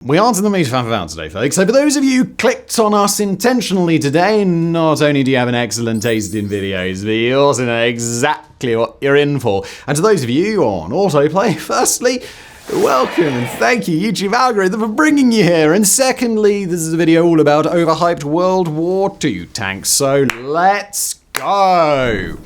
We aren't in the mood for faff today, folks. So for those of you who clicked on us intentionally today, not only do you have an excellent taste in videos, but you also know exactly what you're in for. And to those of you on autoplay, firstly, welcome and thank you, YouTube algorithm, for bringing you here. And secondly, this is a video all about overhyped World War II tanks. So let's go!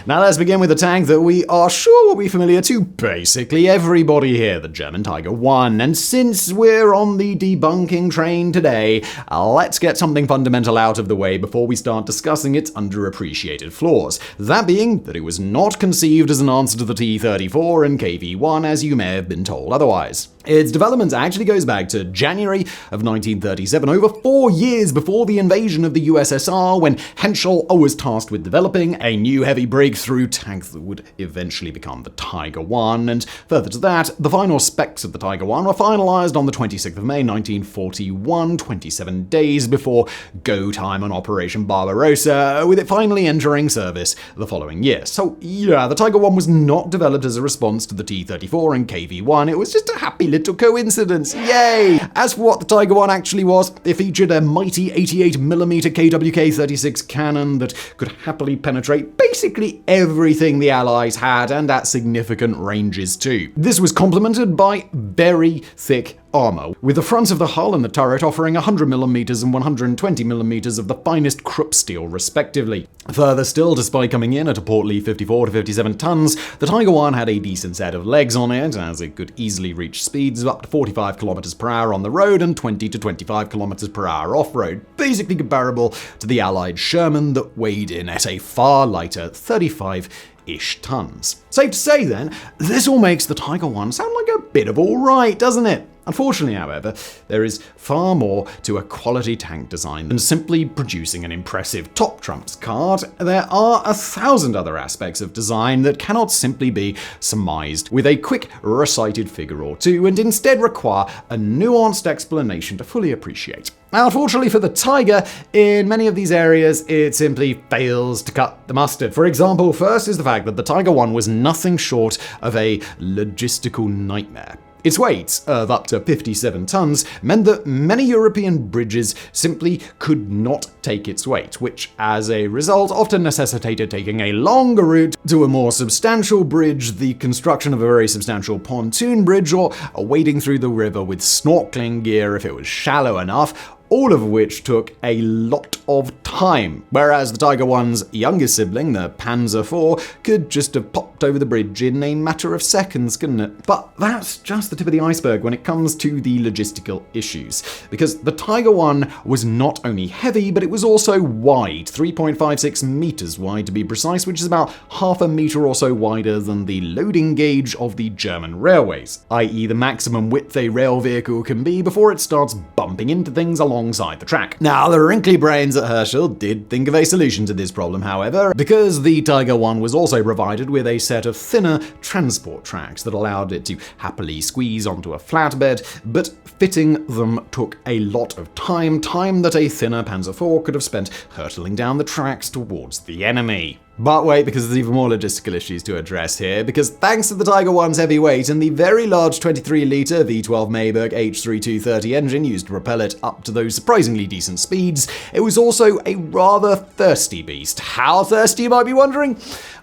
Now let's begin with a tank that we are sure will be familiar to basically everybody here, the German Tiger I. And since we're on the debunking train today, let's get something fundamental out of the way before we start discussing its underappreciated flaws. That being that it was not conceived as an answer to the T-34 and KV-1 as you may have been told otherwise. Its development actually goes back to January of 1937, over 4 years before the invasion of the USSR, when Henschel was tasked with developing a new heavy breakthrough tank that would eventually become the Tiger I. And further to that, the final specs of the Tiger I were finalized on the 26th of May 1941, 27 days before go time on Operation Barbarossa, with it finally entering service the following year. So yeah, the Tiger I was not developed as a response to the T-34 and KV-1, it was just a happy little coincidence. Yay! As for what the Tiger I actually was, it featured a mighty 88mm KWK-36 cannon that could happily penetrate basically everything the Allies had, and at significant ranges too. This was complemented by very thick armor, with the front of the hull and the turret offering 100mm and 120mm of the finest Krupp steel respectively. Further still, despite coming in at a portly 54 to 57 tons, the Tiger I had a decent set of legs on it, as it could easily reach speeds of up to 45 km per hour on the road and 20 to 25 km per hour off-road, basically comparable to the Allied Sherman that weighed in at a far lighter 35-ish tons. Safe to say then, this all makes the Tiger I sound like a bit of alright, doesn't it? Unfortunately, however, there is far more to a quality tank design than simply producing an impressive top trumps card. There are 1,000 other aspects of design that cannot simply be surmised with a quick recited figure or two, and instead require a nuanced explanation to fully appreciate. Now, unfortunately for the Tiger, in many of these areas, it simply fails to cut the mustard. For example, first is the fact that the Tiger I was nothing short of a logistical nightmare. Its weight of up to 57 tons meant that many European bridges simply could not take its weight, which as a result often necessitated taking a longer route to a more substantial bridge, the construction of a very substantial pontoon bridge, or wading through the river with snorkeling gear if it was shallow enough, all of which took a lot of time. Whereas the Tiger I's youngest sibling, the Panther IV, could just have popped over the bridge in a matter of seconds, couldn't it? But that's just the tip of the iceberg when it comes to the logistical issues. Because the Tiger I was not only heavy, but it was also wide, 3.56 meters wide to be precise, which is about half a meter or so wider than the loading gauge of the German railways, i.e. the maximum width a rail vehicle can be before it starts bumping into things alongside the track. Now, the wrinkly brains at Herschel did think of a solution to this problem, however, because the Tiger I was also provided with a set of thinner transport tracks that allowed it to happily squeeze onto a flatbed, but fitting them took a lot of time that a thinner Panzer IV could have spent hurtling down the tracks towards the enemy. But wait, because there's even more logistical issues to address here, because thanks to the Tiger I's heavy weight and the very large 23-litre V12 Maybach H3230 engine used to propel it up to those surprisingly decent speeds, it was also a rather thirsty beast. How thirsty, you might be wondering?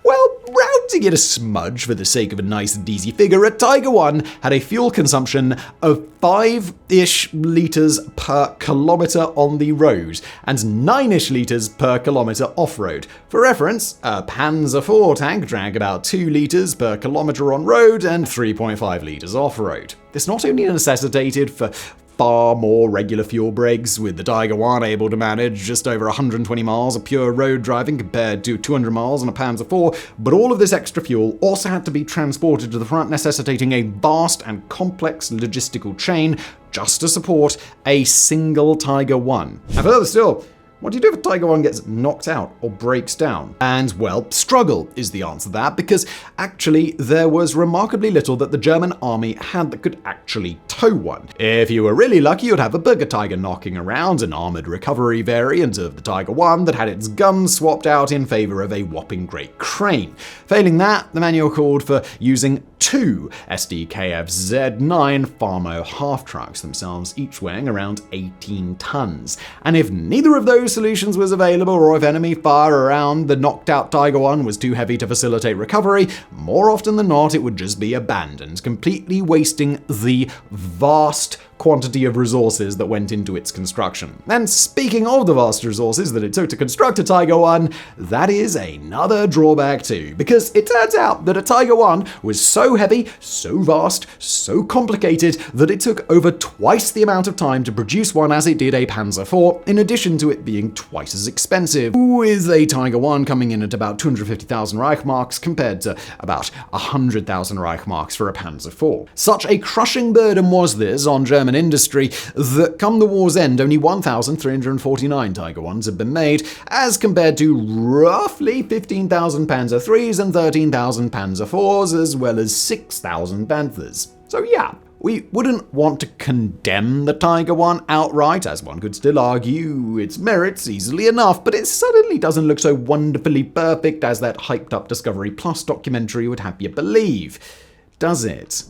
Well, rounding it a smudge for the sake of a nice and easy figure, a Tiger I had a fuel consumption of 5-ish litres per kilometre on the road, and 9-ish litres per kilometre off-road. For reference, a Panzer IV tank drank about 2 litres per kilometre on road and 3.5 litres off-road. This not only necessitated for far more regular fuel breaks, with the Tiger I able to manage just over 120 miles of pure road driving compared to 200 miles on a Panzer IV, but all of this extra fuel also had to be transported to the front, necessitating a vast and complex logistical chain just to support a single Tiger I. And further still, What do you do if a Tiger I gets knocked out or breaks down? And, well, struggle is the answer to that, because actually there was remarkably little that the German army had that could actually tow one. If you were really lucky, you'd have a bigger Tiger knocking around, an armored recovery variant of the Tiger I that had its guns swapped out in favor of a whopping great crane. Failing that, the manual called for using 2 SDKF Z9 Farmo half-trucks, themselves each weighing around 18 tons. And if neither of those solutions was available, or if enemy fire around the knocked-out Tiger I was too heavy to facilitate recovery, more often than not it would just be abandoned, completely wasting the vast quantity of resources that went into its construction. And speaking of the vast resources that it took to construct a Tiger I, that is another drawback too, because it turns out that a Tiger I was so heavy, so vast, so complicated that it took over twice the amount of time to produce one as it did a Panzer IV, in addition to it being twice as expensive, with a Tiger I coming in at about 250,000 Reichmarks compared to about 100,000 Reichmarks for a Panzer IV. Such a crushing burden was this on German industry that come the war's end, only 1,349 Tiger I's had been made, as compared to roughly 15,000 Panzer IIIs and 13,000 Panzer IVs, as well as 6,000 Panthers. So yeah, we wouldn't want to condemn the Tiger I outright, as one could still argue its merits easily enough, but it suddenly doesn't look so wonderfully perfect as that hyped-up Discovery Plus documentary would have you believe. Does it?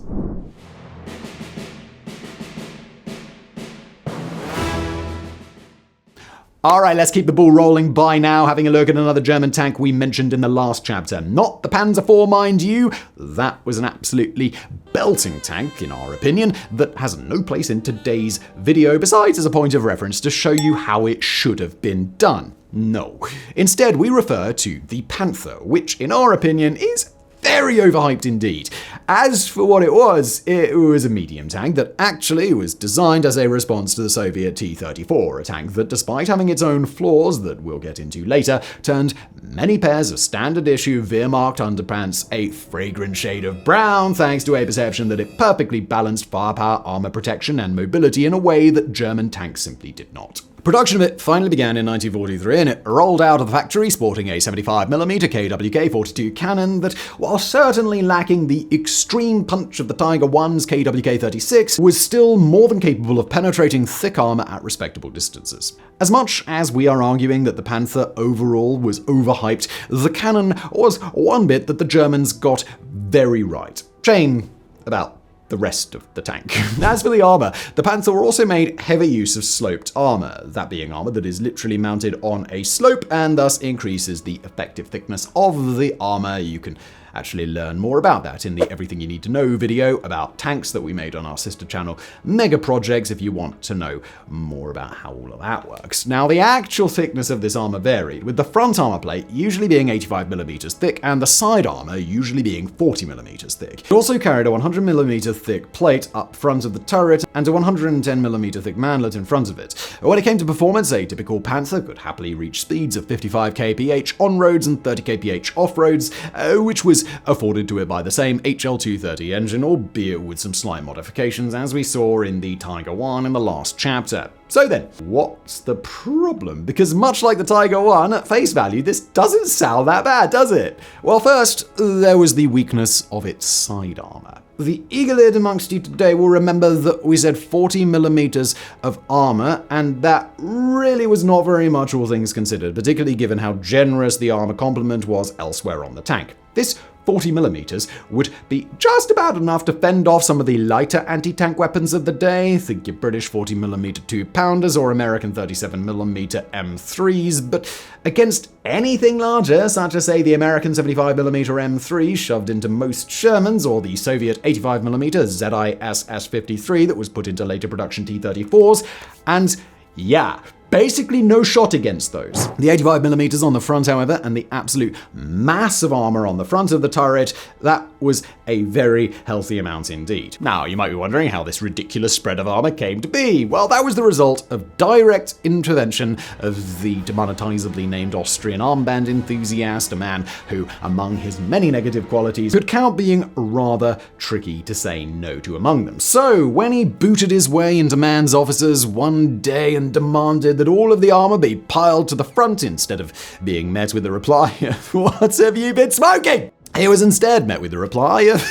Alright, let's keep the ball rolling by now, having a look at another German tank we mentioned in the last chapter. Not the Panzer IV, mind you. That was an absolutely belting tank, in our opinion, that has no place in today's video, besides as a point of reference to show you how it should have been done. No. Instead, we refer to the Panther, which, in our opinion, is very overhyped indeed. As for what it was a medium tank that actually was designed as a response to the Soviet T-34, a tank that, despite having its own flaws that we'll get into later, turned many pairs of standard issue Wehrmacht underpants a fragrant shade of brown thanks to a perception that it perfectly balanced firepower, armor protection, and mobility in a way that German tanks simply did not. Production of it finally began in 1943, and it rolled out of the factory sporting a 75mm KWK-42 cannon that, while certainly lacking the extreme punch of the Tiger I's KWK-36, was still more than capable of penetrating thick armor at respectable distances. As much as we are arguing that the Panther overall was overhyped, the cannon was one bit that the Germans got very right. Shame about the rest of the tank. As for the armor, the Panther also made heavy use of sloped armor, that being armor that is literally mounted on a slope and thus increases the effective thickness of the armor. You can actually learn more about that in the Everything You Need to Know video about tanks that we made on our sister channel, Mega Projects, if you want to know more about how all of that works. Now, the actual thickness of this armor varied, with the front armor plate usually being 85mm thick and the side armor usually being 40mm thick. It also carried a 100mm thick plate up front of the turret and a 110mm thick manlet in front of it. When it came to performance, a typical Panther could happily reach speeds of 55 kph on roads and 30 kph off roads, which was afforded to it by the same HL230 engine, albeit with some slight modifications, as we saw in the Tiger I in the last chapter. So then, what's the problem? Because much like the Tiger I, at face value, this doesn't sound that bad, does it? Well, first, there was the weakness of its side armor. The eagle-eared amongst you today will remember that we said 40mm of armor, and that really was not very much, all things considered, particularly given how generous the armor complement was elsewhere on the tank. This 40mm would be just about enough to fend off some of the lighter anti-tank weapons of the day, think your British 40mm 2-pounders or American 37mm M3s, but against anything larger, such as say the American 75mm M3 shoved into most Shermans, or the Soviet 85mm ZISS-53 that was put into later production T-34s, and yeah, basically no shot against those. The 85mm on the front, however, and the absolute mass of armor on the front of the turret, that was a very healthy amount indeed. Now, you might be wondering how this ridiculous spread of armor came to be. Well, that was the result of direct intervention of the demonetizably named Austrian armband enthusiast, a man who, among his many negative qualities, could count being rather tricky to say no to among them. So, when he booted his way into man's offices one day and demanded that that all of the armor be piled to the front instead of being met with the reply, "What have you been smoking?" He was instead met with the reply of,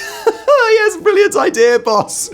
"Yes, brilliant idea, boss.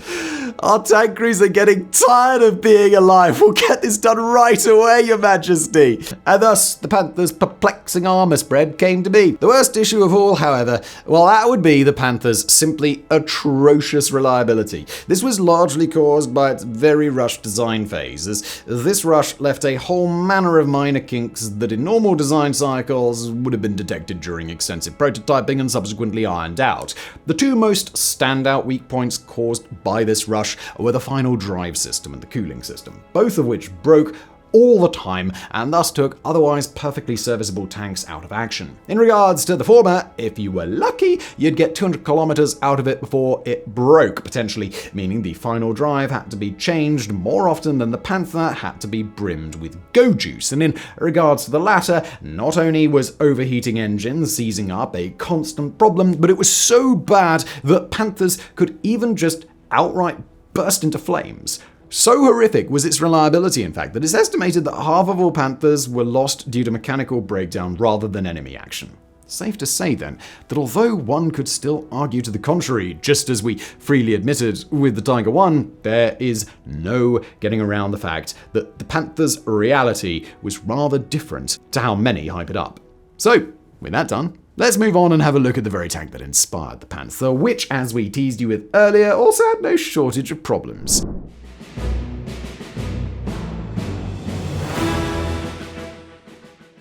Our tank crews are getting tired of being alive. We'll get this done right away, Your Majesty." And thus, the Panther's perplexing armor spread came to be. The worst issue of all, however, well, that would be the Panther's simply atrocious reliability. This was largely caused by its very rushed design phase, as this rush left a whole manner of minor kinks that in normal design cycles would have been detected during extensive prototyping and subsequently ironed out. The two most standout weak points caused by this rush were the final drive system and the cooling system, both of which broke all the time and thus took otherwise perfectly serviceable tanks out of action. In regards to the former, if you were lucky, you'd get 200 kilometers out of it before it broke, potentially meaning the final drive had to be changed more often than the Panther had to be brimmed with go juice. And in regards to the latter, not only was overheating engines seizing up a constant problem, but it was so bad that Panthers could even just outright burst into flames. So horrific was its reliability, in fact, that it's estimated that half of all Panthers were lost due to mechanical breakdown rather than enemy action. Safe to say, then, that although one could still argue to the contrary, just as we freely admitted with the Tiger I, there is no getting around the fact that the Panther's reality was rather different to how many hype it up. So, with that done, let's move on and have a look at the very tank that inspired the Panther, which, as we teased you with earlier, also had no shortage of problems.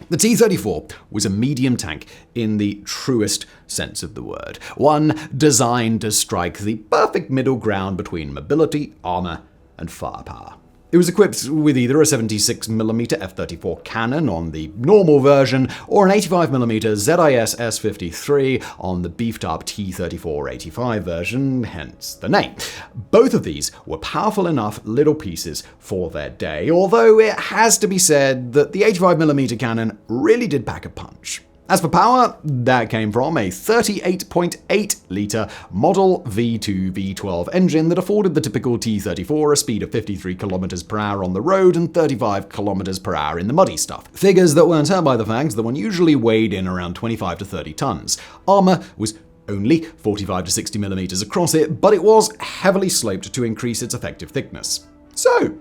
The T-34 was a medium tank in the truest sense of the word, one designed to strike the perfect middle ground between mobility, armor, and firepower. It was equipped with either a 76mm F-34 cannon on the normal version or an 85mm ZIS S-53 on the beefed-up T-34-85 version, hence the name. Both of these were powerful enough little pieces for their day, although it has to be said that the 85mm cannon really did pack a punch. As for power, that came from a 38.8-litre Model V2 V12 engine that afforded the typical T-34 a speed of 53 km/h on the road and 35 km/h in the muddy stuff. Figures that weren't hurt by the fact that one usually weighed in around 25 to 30 tons. Armor was only 45 to 60 millimeters across it, but it was heavily sloped to increase its effective thickness. So,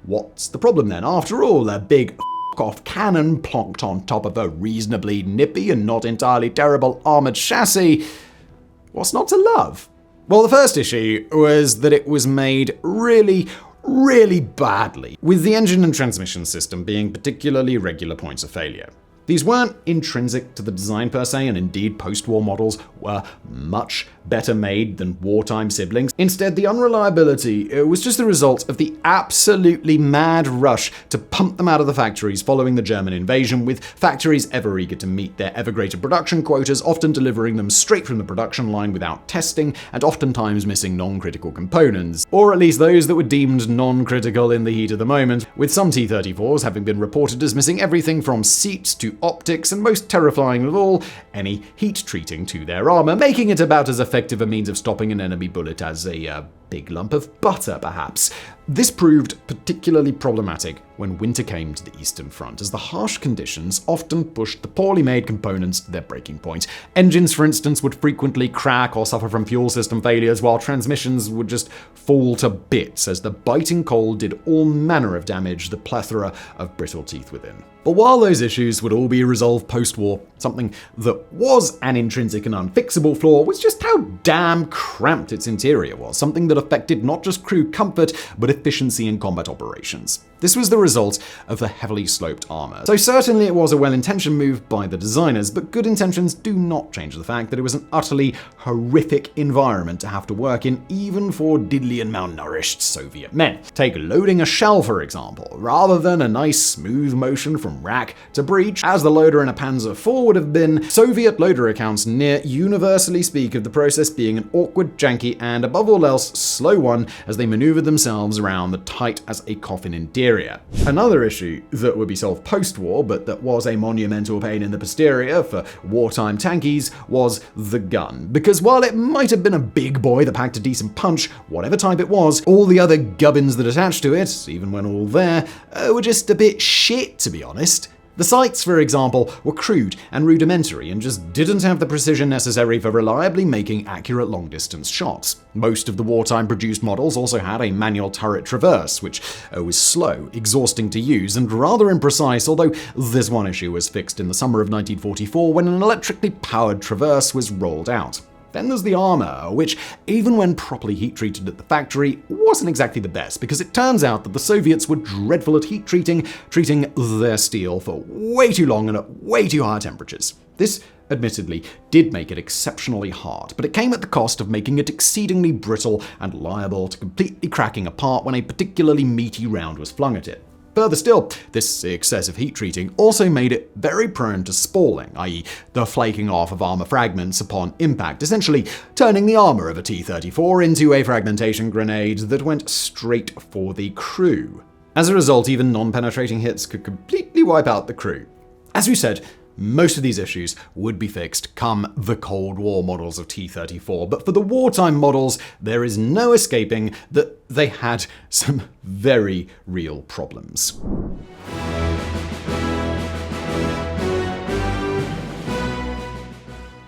what's the problem then? After all, a big off cannon plonked on top of a reasonably nippy and not entirely terrible armored chassis. What's not to love? Well, the first issue was that it was made really badly, with the engine and transmission system being particularly regular points of failure. These weren't intrinsic to the design per se, and indeed post-war models were much better made than wartime siblings. Instead, the unreliability was just the result of the absolutely mad rush to pump them out of the factories following the German invasion, with factories ever eager to meet their ever greater production quotas, often delivering them straight from the production line without testing, and oftentimes missing non-critical components, or at least those that were deemed non-critical in the heat of the moment, with some T-34s having been reported as missing everything from seats to optics, and most terrifying of all, any heat treating to their armor, making it about as effective a means of stopping an enemy bullet as a big lump of butter, perhaps. This proved particularly problematic when winter came to the Eastern Front, as the harsh conditions often pushed the poorly made components to their breaking point. Engines, for instance, would frequently crack or suffer from fuel system failures, while transmissions would just fall to bits as the biting cold did all manner of damage, the plethora of brittle teeth within. But while those issues would all be resolved post-war, something that was an intrinsic and unfixable flaw was just how damn cramped its interior was, something that affected not just crew comfort, but efficiency in combat operations. This was the result of the heavily sloped armor. So certainly it was a well-intentioned move by the designers, but good intentions do not change the fact that it was an utterly horrific environment to have to work in, even for diddly and malnourished Soviet men. Take loading a shell, for example. Rather than a nice smooth motion from rack to breech, as the loader in a Panzer IV would have been, Soviet loader accounts near universally speak of the process being an awkward, janky, and above all else, slow one as they maneuvered themselves around the tight as a coffin interior. Another issue that would be solved post-war, but that was a monumental pain in the posterior for wartime tankies, was the gun. Because while it might have been a big boy that packed a decent punch, whatever type it was, all the other gubbins that attached to it, even when all there, were just a bit shit, to be honest. The sights, for example, were crude and rudimentary and just didn't have the precision necessary for reliably making accurate long-distance shots. Most of the wartime-produced models also had a manual turret traverse, which was slow, exhausting to use, and rather imprecise, although this one issue was fixed in the summer of 1944 when an electrically powered traverse was rolled out. Then there's the armor, which, even when properly heat-treated at the factory, wasn't exactly the best, because it turns out that the Soviets were dreadful at treating their steel for way too long and at way too high temperatures. This, admittedly, did make it exceptionally hard, but it came at the cost of making it exceedingly brittle and liable to completely cracking apart when a particularly meaty round was flung at it. Further still, this excessive heat treating also made it very prone to spalling, i.e. the flaking off of armor fragments upon impact, essentially turning the armor of a T-34 into a fragmentation grenade that went straight for the crew. As a result, even non-penetrating hits could completely wipe out the crew. As we said, most of these issues would be fixed come the Cold War models of T-34, but for the wartime models, there is no escaping that they had some very real problems.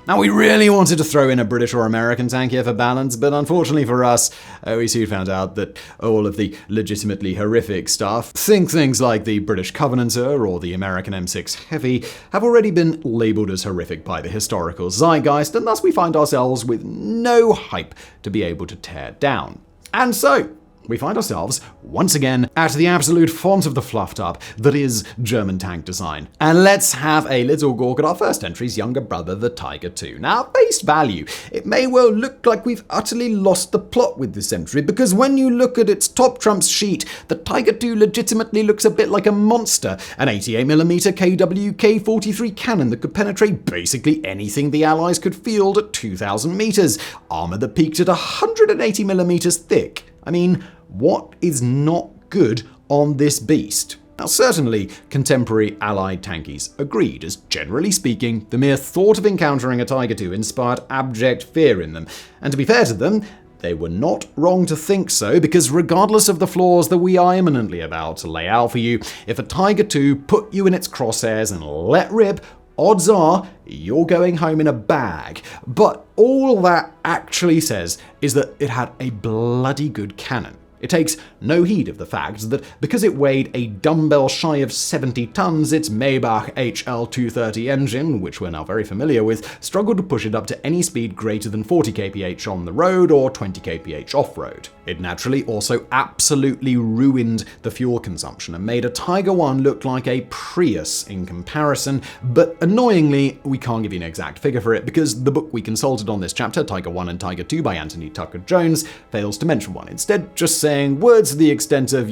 Now, we really wanted to throw in a British or American tank here for balance, but unfortunately for us, we soon found out that all of the legitimately horrific stuff, think things like the British Covenanter or the American M6 Heavy, have already been labelled as horrific by the historical zeitgeist, and thus we find ourselves with no hype to be able to tear down. And so, we find ourselves, once again, at the absolute font of the fluffed up that is German tank design. And let's have a little gawk at our first entry's younger brother, the Tiger II. Now, at face value, it may well look like we've utterly lost the plot with this entry, because when you look at its top trumps sheet, the Tiger II legitimately looks a bit like a monster, an 88mm KWK-43 cannon that could penetrate basically anything the Allies could field at 2,000 meters, armor that peaked at 180mm thick. I mean, what is not good on this beast? Now, certainly, contemporary Allied tankies agreed, as generally speaking, the mere thought of encountering a Tiger II inspired abject fear in them. And to be fair to them, they were not wrong to think so, because regardless of the flaws that we are imminently about to lay out for you, if a Tiger II put you in its crosshairs and let rip, odds are you're going home in a bag. But all that actually says is that it had a bloody good cannon. It takes no heed of the fact that because it weighed a dumbbell shy of 70 tons, its Maybach HL230 engine, which we're now very familiar with, struggled to push it up to any speed greater than 40 kph on the road or 20 kph off-road. It naturally also absolutely ruined the fuel consumption and made a Tiger I look like a Prius in comparison, but annoyingly, we can't give you an exact figure for it because the book we consulted on this chapter, Tiger I and Tiger II by Anthony Tucker Jones, fails to mention one. Instead, just saying words to the extent of,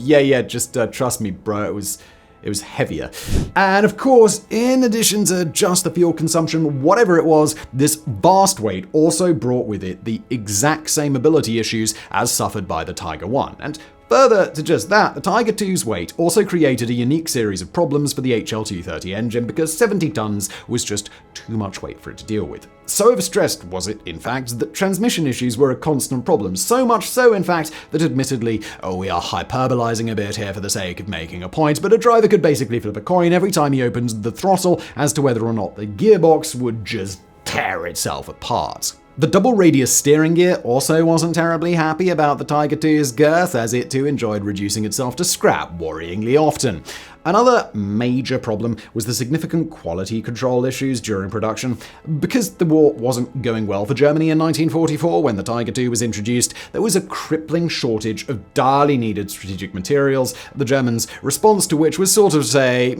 just trust me, bro, it was heavier. And of course, in addition to just the fuel consumption, whatever it was, this vast weight also brought with it the exact same ability issues as suffered by the Tiger I. And further to just that, the Tiger II's weight also created a unique series of problems for the HL230 engine because 70 tons was just too much weight for it to deal with. So overstressed was it, in fact, that transmission issues were a constant problem. So much so, in fact, that admittedly, we are hyperbolizing a bit here for the sake of making a point, but a driver could basically flip a coin every time he opened the throttle as to whether or not the gearbox would just tear itself apart. The double radius steering gear also wasn't terribly happy about the Tiger II's girth, as it too enjoyed reducing itself to scrap worryingly often. Another major problem was the significant quality control issues during production. Because the war wasn't going well for Germany in 1944 when the Tiger II was introduced, there was a crippling shortage of direly needed strategic materials, the Germans' response to which was sort of say,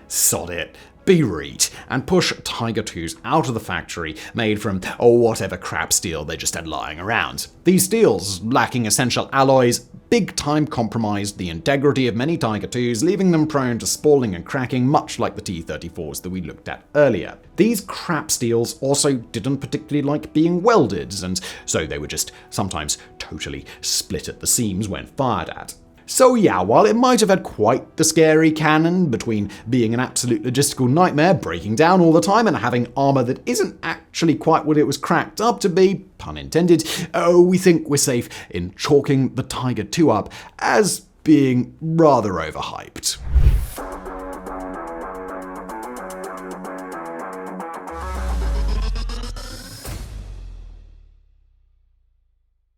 sod it. berate and push Tiger IIs out of the factory made from whatever crap steel they just had lying around. These steels, lacking essential alloys, big time compromised the integrity of many Tiger IIs, leaving them prone to spalling and cracking, much like the T-34s that we looked at earlier. These crap steels also didn't particularly like being welded, and so they were just sometimes totally split at the seams when fired at. So yeah, while it might have had quite the scary cannon between being an absolute logistical nightmare, breaking down all the time, and having armor that isn't actually quite what it was cracked up to be, pun intended, we think we're safe in chalking the Tiger II up as being rather overhyped.